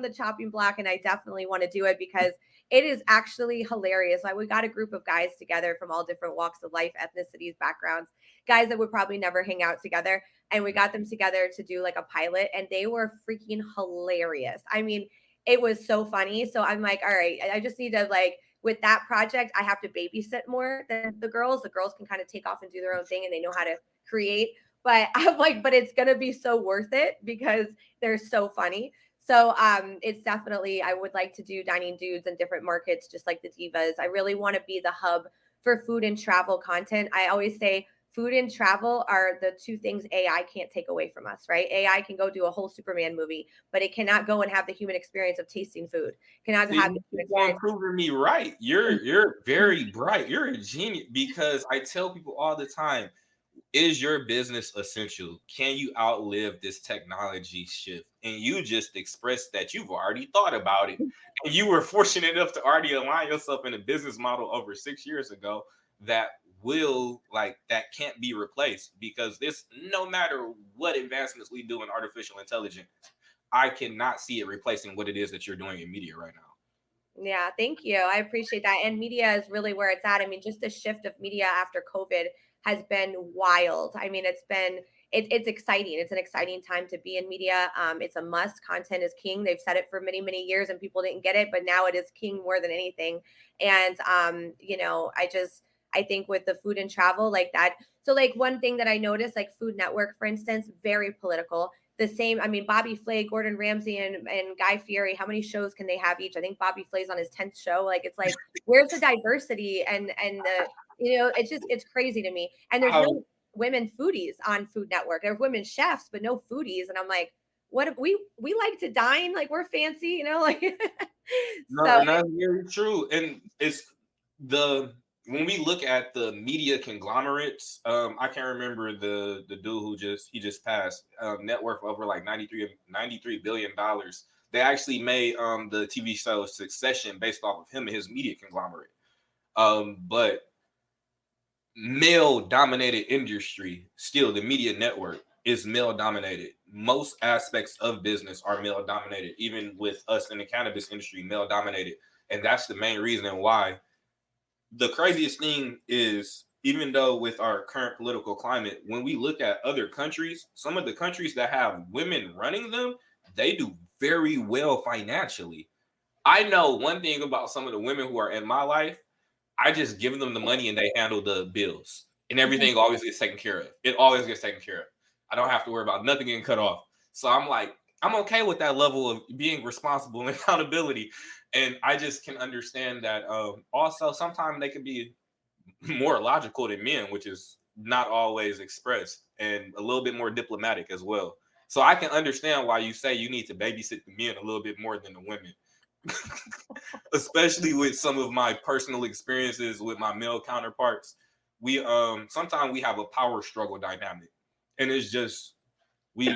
the chopping block, and I definitely want to do it because it is actually hilarious. Like, we got a group of guys together from all different walks of life, ethnicities, backgrounds, guys that would probably never hang out together, and we got them together to do like a pilot, and they were freaking hilarious. I mean, it was so funny. So I'm like, all right, I just need to, like, with that project, I have to babysit more than the girls. The girls can kind of take off and do their own thing, and they know how to create. But I'm like, but it's gonna be so worth it because they're so funny. So it's definitely, I would like to do Dining Dudes in different markets, just like the Divas. I really want to be the hub for food and travel content. I always say food and travel are the two things AI can't take away from us, right? AI can go do a whole Superman movie, but it cannot go and have the human experience of tasting food. Cannot have the human experience. Proving me right. You're very bright. You're a genius, because I tell people all the time, is your business essential? Can you outlive this technology shift? And you just expressed that you've already thought about it. And you were fortunate enough to already align yourself in a business model over 6 years ago that that can't be replaced, because this, no matter what advancements we do in artificial intelligence, I cannot see it replacing what it is that you're doing in media right now. Yeah, thank you. I appreciate that. And media is really where it's at. I mean, just the shift of media after COVID has been wild. I mean, it's exciting. It's an exciting time to be in media. It's a must. Content is king. They've said it for many, many years and people didn't get it, but now it is king more than anything. And I think with the food and travel like that. So like one thing that I noticed, like Food Network, for instance, very political. The same, I mean, Bobby Flay, Gordon Ramsay, and Guy Fieri, how many shows can they have each? I think Bobby Flay's on his 10th show. Like, it's like, where's the diversity and the, it's crazy to me. And there's no women foodies on Food Network. There are women chefs, but no foodies. And I'm like, what if we like to dine, like we're fancy, like. No, So, and that's very true. And it's when we look at the media conglomerates, I can't remember the dude who just passed, net worth over like $93 billion. They actually made the TV show Succession based off of him and his media conglomerate. But male dominated industry, still the media network is male dominated. Most aspects of business are male dominated, even with us in the cannabis industry, male dominated. And that's the main reason why. The craziest thing is, even though with our current political climate, when we look at other countries, some of the countries that have women running them, they do very well financially. I know one thing about some of the women who are in my life. I just give them the money and they handle the bills, and everything always gets taken care of. It always gets taken care of. I don't have to worry about nothing getting cut off. So I'm like, I'm okay with that level of being responsible and accountability. And I just can understand that also sometimes they can be more logical than men, which is not always expressed, and a little bit more diplomatic as well. So I can understand why you say you need to babysit the men a little bit more than the women, especially with some of my personal experiences with my male counterparts. We sometimes we have a power struggle dynamic, and it's just we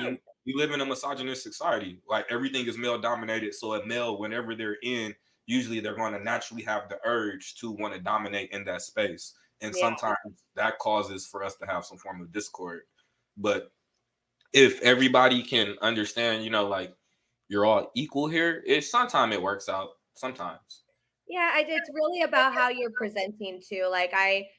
live in a misogynist society. Like everything is male dominated. So a male, whenever they're in, usually they're going to naturally have the urge to want to dominate in that space. And Yeah. sometimes that causes for us to have some form of discord. But if everybody can understand, like you're all equal here, it sometimes it works out. Sometimes. Yeah, it's really about how you're presenting too. Like I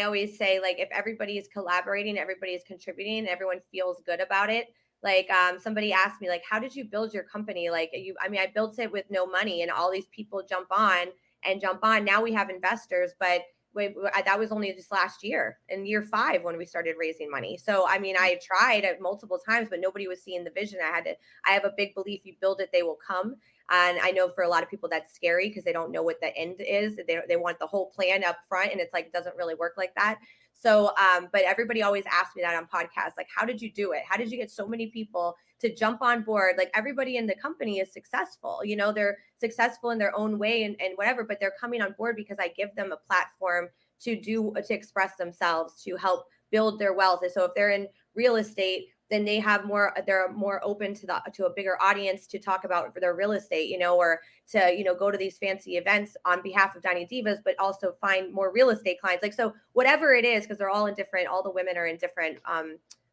always say like if everybody is collaborating, everybody is contributing, everyone feels good about it. Like somebody asked me like how did you build your company? Like I built it with no money and all these people jump on and jump on. Now we have investors, but that was only just last year in year 5 when we started raising money. So I tried it multiple times, but nobody was seeing the vision. I have a big belief you build it, they will come. And I know for a lot of people that's scary because they don't know what the end is. They want the whole plan up front, and it's like it doesn't really work like that. So, but everybody always asks me that on podcasts, like, how did you do it? How did you get so many people to jump on board? Like everybody in the company is successful. They're successful in their own way and whatever, but they're coming on board because I give them a platform to express themselves, to help build their wealth. And so if they're in real estate, then they're more open to a bigger audience to talk about their real estate, or to go to these fancy events on behalf of Dining Divas, but also find more real estate clients. Like, so whatever it is, because they're all the women are in different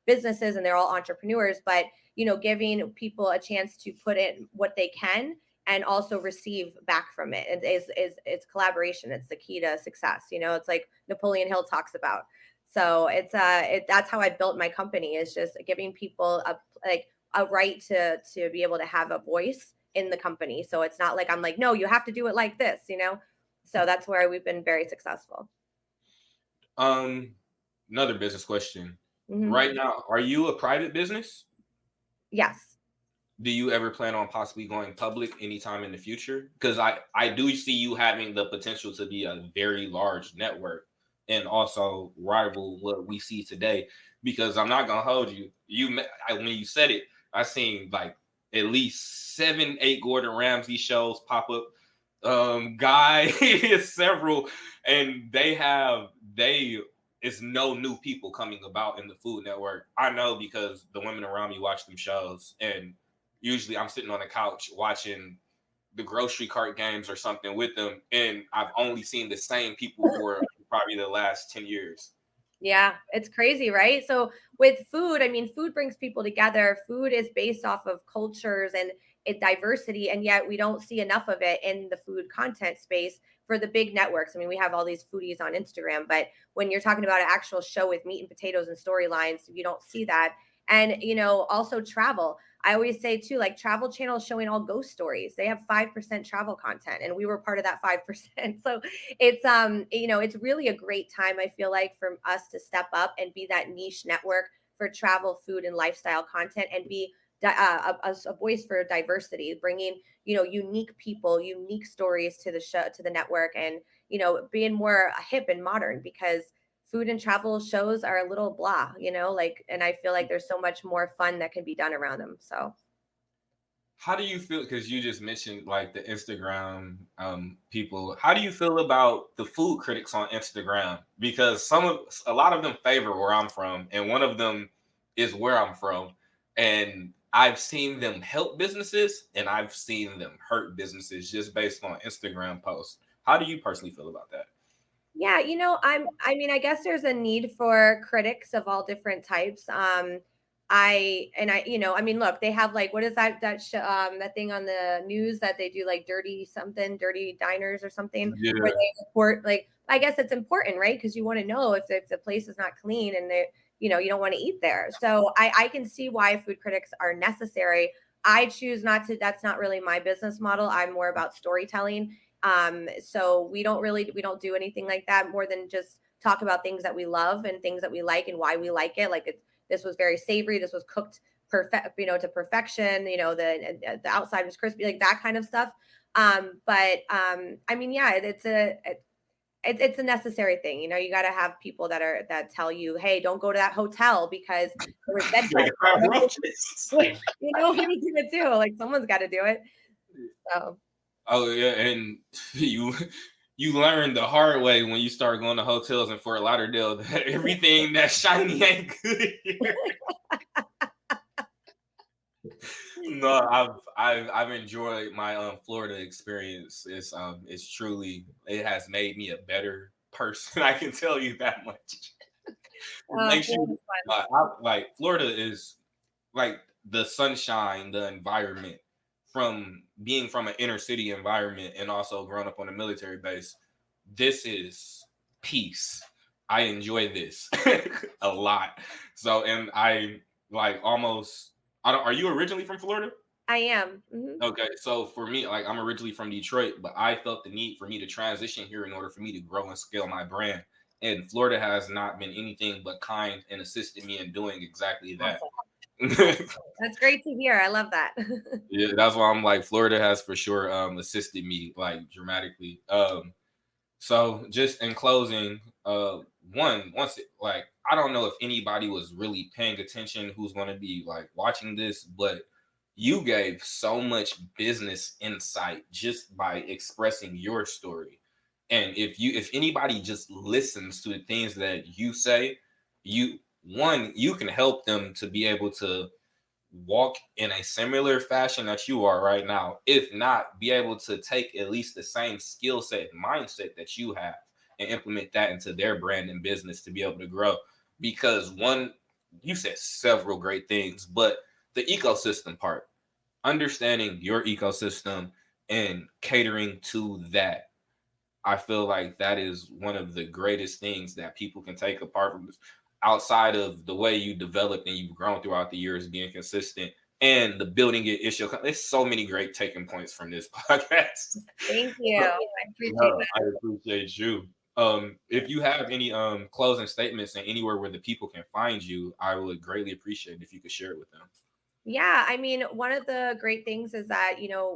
businesses and they're all entrepreneurs, but giving people a chance to put in what they can and also receive back from it. It's collaboration. It's the key to success. It's like Napoleon Hill talks about. So that's how I built my company, is just giving people a right to be able to have a voice in the company. So it's not like I'm like, no, you have to do it like this. So that's where we've been very successful. Um, Another business question. Hmm. Right now, are you a private business? Yes. Do you ever plan on possibly going public anytime in the future? Because I do see you having the potential to be a very large network and also rival what we see today. Because I'm not gonna hold you. When you said it, I seen like at least 7, 8 Gordon Ramsay shows pop up. Guy several, and they it's no new people coming about in the Food Network. I know because the women around me watch them shows, and usually I'm sitting on the couch watching the grocery cart games or something with them, and I've only seen the same people for probably the last 10 years. Yeah, it's crazy, right? So with food, food brings people together. Food is based off of cultures and diversity, and yet we don't see enough of it in the food content space for the big networks. We have all these foodies on Instagram, but when you're talking about an actual show with meat and potatoes and storylines, you don't see that. And also travel. I always say too, like Travel Channel is showing all ghost stories. They have 5% travel content, and we were part of that 5%. So it's really a great time, I feel like, for us to step up and be that niche network for travel, food, and lifestyle content, and be a voice for diversity, bringing unique people, unique stories to the show, to the network, and being more hip and modern, because food and travel shows are a little blah, and I feel like there's so much more fun that can be done around them. So How do you feel? Because you just mentioned like the Instagram people. How do you feel about the food critics on Instagram? Because a lot of them favor where I'm from, and one of them is where I'm from, and I've seen them help businesses, and I've seen them hurt businesses just based on Instagram posts. How do you personally feel about that? yeah, I guess there's a need for critics of all different types. Look, they have like, what is that thing on the news that they do, like dirty diners or something, where Yeah. they report, like, I guess it's important, right? Because you want to know if the place is not clean, and you don't want to eat there. So I can see why food critics are necessary. I choose not to. That's not really my business model. I'm more about storytelling. So we don't do anything like that, more than just talk about things that we love and things that we like and why we like it. Like this was very savory. This was cooked to perfection. The outside was crispy, like that kind of stuff. I mean, yeah, it's a necessary thing. You got to have people that tell you, hey, don't go to that hotel because there was bed Like bugs. a crowd of roaches. What are you gonna do? Like someone's got to do it. So. Oh yeah, and you you learn the hard way when you start going to hotels in Fort Lauderdale that everything that's shiny ain't good here. No, I've enjoyed my Florida experience. It's truly, it has made me a better person. I can tell you that much. It makes you like Florida is like the sunshine, the environment from being from an inner city environment and also growing up on a military base. This is peace. I enjoy this a lot. So, and I like almost. I don't. Are you originally from Florida? I am. Mm-hmm. Okay, so for me, like I'm originally from Detroit, but I felt the need for me to transition here in order for me to grow and scale my brand. And Florida has not been anything but kind and assisted me in doing exactly that. Awesome. That's great to hear. I love that. Yeah, that's why I'm like Florida has for sure assisted me like dramatically. So just in closing, like I don't know if anybody was really paying attention who's going to be like watching this, but you gave so much business insight just by expressing your story. And if anybody just listens to the things that you say, you can help them to be able to walk in a similar fashion that you are right now. If not, be able to take at least the same skill set and mindset that you have and implement that into their brand and business to be able to grow. Because you said several great things, but the ecosystem part, understanding your ecosystem and catering to that, I feel like that is one of the greatest things that people can take apart from this, outside of the way you developed and you've grown throughout the years, being consistent and the building it issue. There's so many great taking points from this podcast. Thank you. I appreciate No, I that. appreciate you. If you have any closing statements and anywhere where the people can find you, I would greatly appreciate it if you could share it with them. Yeah, I mean, one of the great things is that,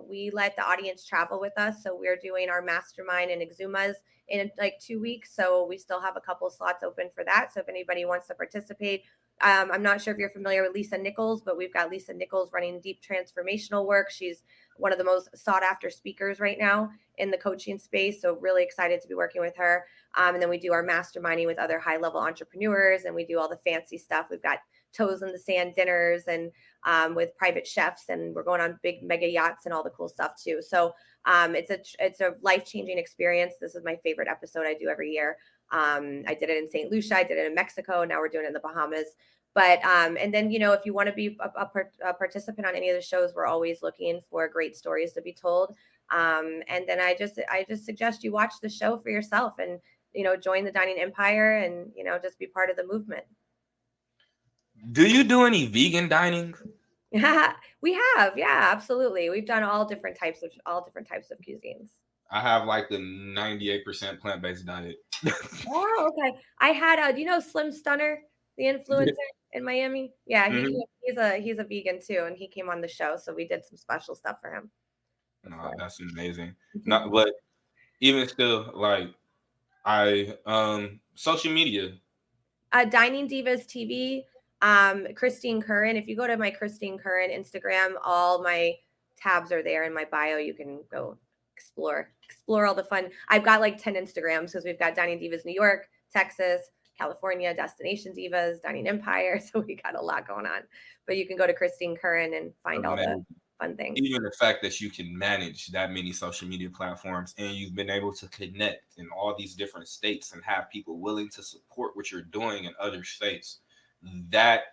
we let the audience travel with us. So we're doing our mastermind and Exumas in like 2 weeks. So we still have a couple slots open for that. So if anybody wants to participate, I'm not sure if you're familiar with Lisa Nichols, but we've got Lisa Nichols running deep transformational work. She's one of the most sought after speakers right now in the coaching space. So really excited to be working with her. And then we do our masterminding with other high level entrepreneurs, and we do all the fancy stuff. We've got toes in the sand dinners and with private chefs, and we're going on big mega yachts and all the cool stuff too. So it's a life-changing experience. This is my favorite episode I do every year. I did it in St. Lucia, I did it in Mexico, now we're doing it in the Bahamas. But and then if you want to be a participant on any of the shows, we're always looking for great stories to be told. And then I just suggest you watch the show for yourself and join the dining empire and just be part of the movement. Do you do any vegan dining? We have, yeah, absolutely. We've done all different types of cuisines. I have like the 98% plant-based diet. Oh, okay. I had do you know Slim Stunner, the influencer in Miami? Yeah, Mhm. he's a vegan too, and he came on the show, so we did some special stuff for him. No, that's amazing. Not, but even still, like I social media. Dining Divas TV, Christine Curran. If you go to my Christine Curran Instagram, all my tabs are there in my bio. You can go explore all the fun. I've got like 10 Instagrams because we've got Dining Divas New York, Texas, California, Destination Divas, Dining Empire. So we got a lot going on. But you can go to Christine Curran and find all the fun things. Even the fact that you can manage that many social media platforms and you've been able to connect in all these different states and have people willing to support what you're doing in other states, that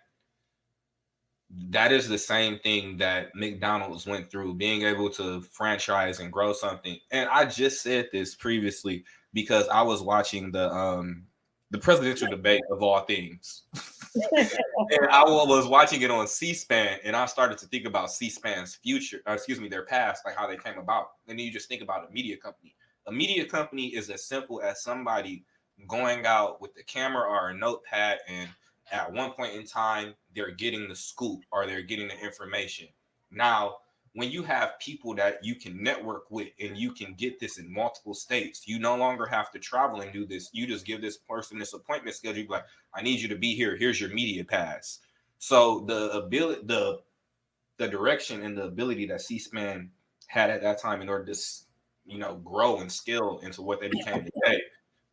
is the same thing that McDonald's went through, being able to franchise and grow something. And I just said this previously because I was watching the presidential debate of all things. And I was watching it on C-SPAN, and I started to think about C-SPAN's future, their past, like how they came about. And then you just think about a media company. A media company is as simple as somebody going out with the camera or a notepad and at one point in time, they're getting the scoop or they're getting the information. Now, when you have people that you can network with and you can get this in multiple states, you no longer have to travel and do this. You just give this person this appointment schedule. Like, I need you to be here. Here's your media pass. So the direction and the ability that C-SPAN had at that time in order to, grow and scale into what they became today,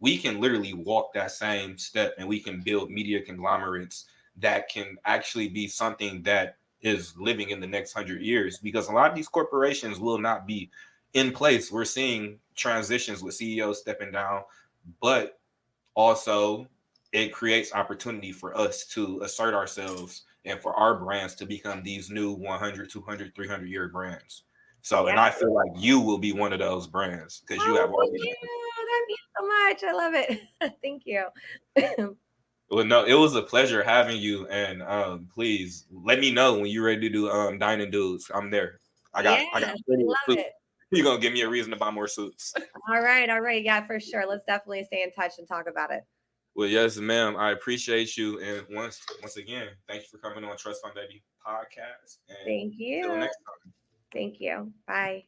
we can literally walk that same step and we can build media conglomerates that can actually be something that is living in the next 100 years, because a lot of these corporations will not be in place. We're seeing transitions with CEOs stepping down, but also it creates opportunity for us to assert ourselves and for our brands to become these new 100, 200, 300-year brands. So, Yeah. and I feel like you will be one of those brands because you Oh, have thank already. you. That means so much. I love it. Thank you. Well, no, it was a pleasure having you, and please let me know when you're ready to do Dining Dudes. I'm there. Yeah, I got I plenty of love suits. it. You're gonna give me a reason to buy more suits. All right, all right. Yeah, for sure. Let's definitely stay in touch and talk about it. Well, yes, ma'am. I appreciate you, and once again, thank you for coming on Trust Fund Baby podcast. And Thank until you. next time. Thank you. Bye.